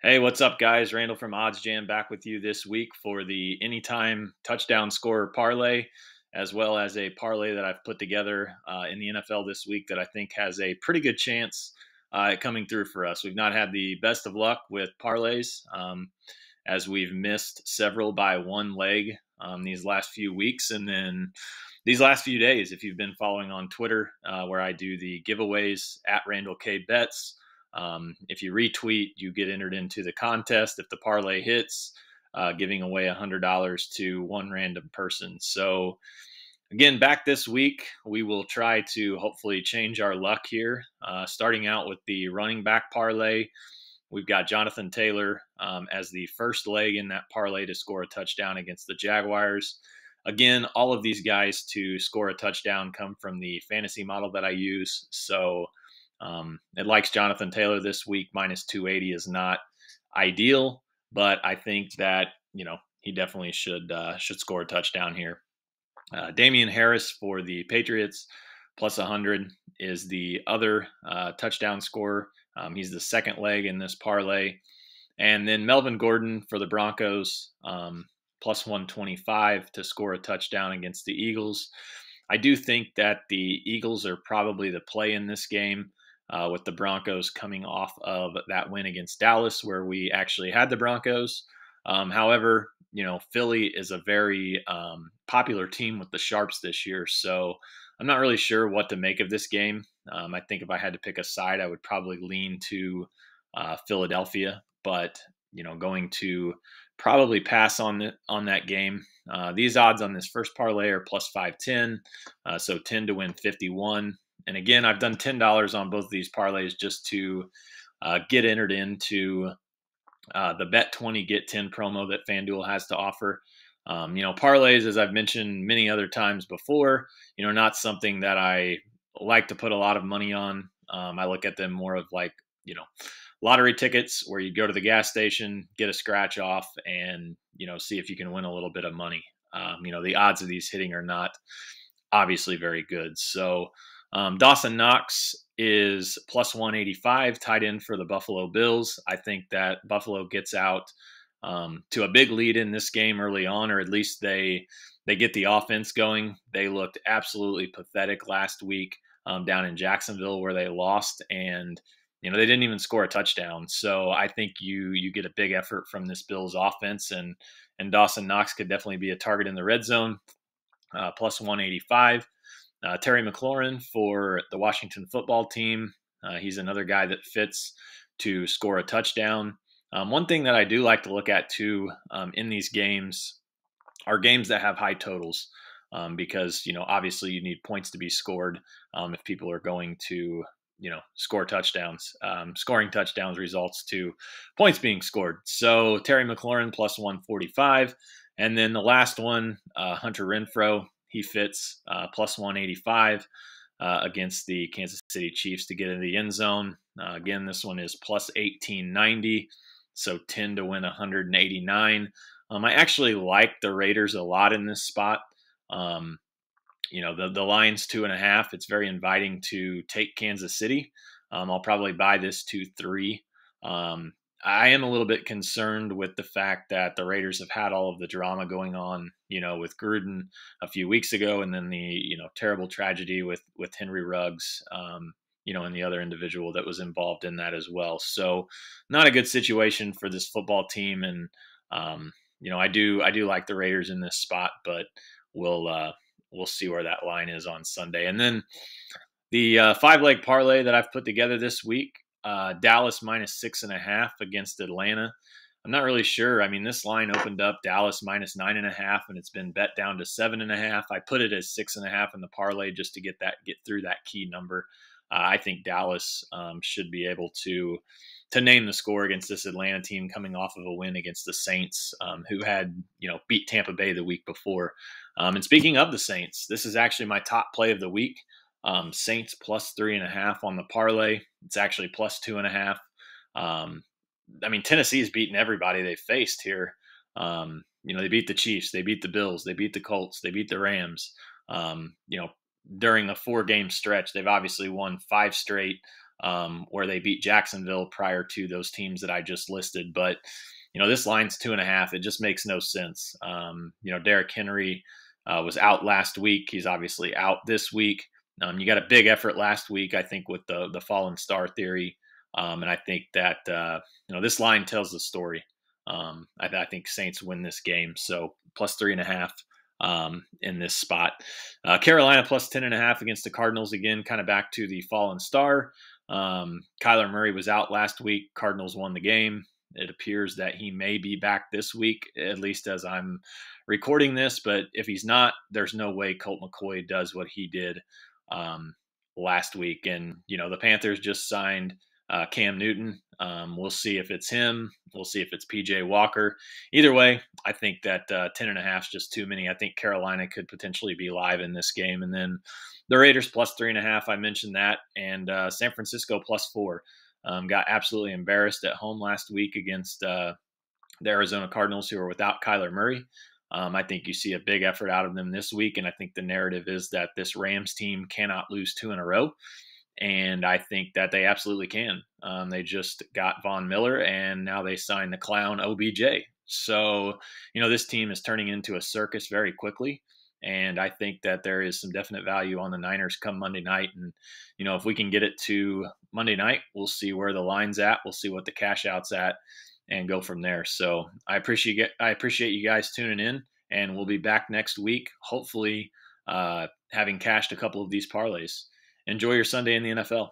Hey, what's up, guys? Randall from OddsJam back with you this week for the anytime touchdown scorer parlay, as well as a parlay that I've put together in the NFL this week that I think has a pretty good chance at coming through for us. We've not had the best of luck with parlays, as we've missed several by one leg these last few weeks. And then these last few days, if you've been following on Twitter, where I do the giveaways at Randall K Bets. If you retweet, you get entered into the contest. If the parlay hits, giving away $100 to one random person. So again, back this week, we will try to hopefully change our luck here. Starting out with the running back parlay, we've got Johnathan Taylor as the first leg in that parlay to score a touchdown against the Jaguars. Again, all of these guys to score a touchdown come from the fantasy model that I use. So it likes Johnathan Taylor this week. Minus 280 is not ideal, but I think that he definitely should score a touchdown here. Damien Harris for the Patriots plus 100 is the other touchdown scorer. He's the second leg in this parlay, and then Melvin Gordon for the Broncos plus 125 to score a touchdown against the Eagles. I do think that the Eagles are probably the play in this game. With the Broncos coming off of that win against Dallas, where we actually had the Broncos. However, Philly is a very popular team with the Sharps this year, so I'm not really sure what to make of this game. I think if I had to pick a side, I would probably lean to Philadelphia, but going to probably pass on that game. These odds on this first parlay are plus 510, so 10 to win 51. And again, I've done $10 on both of these parlays just to get entered into the Bet 20 Get 10 promo that FanDuel has to offer. Parlays, as I've mentioned many other times before, not something that I like to put a lot of money on. I look at them more of like, lottery tickets where you go to the gas station, get a scratch off, and, see if you can win a little bit of money. The odds of these hitting are not obviously very good. So, Dawson Knox is plus 185, tight end for the Buffalo Bills. I think that Buffalo gets out to a big lead in this game early on, or at least they get the offense going. They looked absolutely pathetic last week down in Jacksonville, where they lost, and they didn't even score a touchdown. So I think you get a big effort from this Bills offense, and Dawson Knox could definitely be a target in the red zone. Plus 185. Terry McLaurin for the Washington football team. He's another guy that fits to score a touchdown. One thing that I do like to look at too in these games are games that have high totals because, obviously you need points to be scored if people are going to, score touchdowns. Scoring touchdowns results to points being scored. So Terry McLaurin plus 145. And then the last one, Hunter Renfrow. He fits plus 185 against the Kansas City Chiefs to get in the end zone. Again, this one is plus 1890, so 10 to win 189. I actually like the Raiders a lot in this spot. The line's 2.5. It's very inviting to take Kansas City. I'll probably buy this 2-3. I am a little bit concerned with the fact that the Raiders have had all of the drama going on, with Gruden a few weeks ago, and then the, terrible tragedy with Henry Ruggs, and the other individual that was involved in that as well. So not a good situation for this football team. And, I do like the Raiders in this spot, but we'll see where that line is on Sunday. And then the 5-leg parlay that I've put together this week, Dallas minus 6.5 against Atlanta. I'm not really sure. I mean, this line opened up Dallas minus 9.5, and it's been bet down to 7.5. I put it as 6.5 in the parlay just to get through that key number. I think Dallas should be able to name the score against this Atlanta team coming off of a win against the Saints, who had beat Tampa Bay the week before. And speaking of the Saints, this is actually my top play of the week. Saints plus 3.5 on the parlay. It's actually plus 2.5. Tennessee has beaten everybody they've faced here. They beat the Chiefs, they beat the Bills, they beat the Colts, they beat the Rams. During a 4-game stretch, they've obviously won 5 straight. where they beat Jacksonville prior to those teams that I just listed. But, this line's 2.5. It just makes no sense. Derrick Henry was out last week. He's obviously out this week. You got a big effort last week, I think, with the fallen star theory. And I think that, this line tells the story. I think Saints win this game. So plus 3.5 in this spot. Carolina plus 10.5 against the Cardinals. Again, kind of back to the fallen star. Kyler Murray was out last week. Cardinals won the game. It appears that he may be back this week, at least as I'm recording this. But if he's not, there's no way Colt McCoy does what he did last week. And, the Panthers just signed Cam Newton. We'll see if it's him. We'll see if it's PJ Walker. Either way, I think that 10.5 is just too many. I think Carolina could potentially be live in this game. And then the Raiders plus 3.5. I mentioned that. And San Francisco plus 4. Got absolutely embarrassed at home last week against the Arizona Cardinals, who are without Kyler Murray. I think you see a big effort out of them this week. And I think the narrative is that this Rams team cannot lose 2 in a row. And I think that they absolutely can. They just got Von Miller, and now they signed the clown OBJ. So, this team is turning into a circus very quickly. And I think that there is some definite value on the Niners come Monday night. And, if we can get it to Monday night, we'll see where the line's at. We'll see what the cash out's at and go from there. So I appreciate you guys tuning in, and we'll be back next week, hopefully having cashed a couple of these parlays. Enjoy your Sunday in the NFL.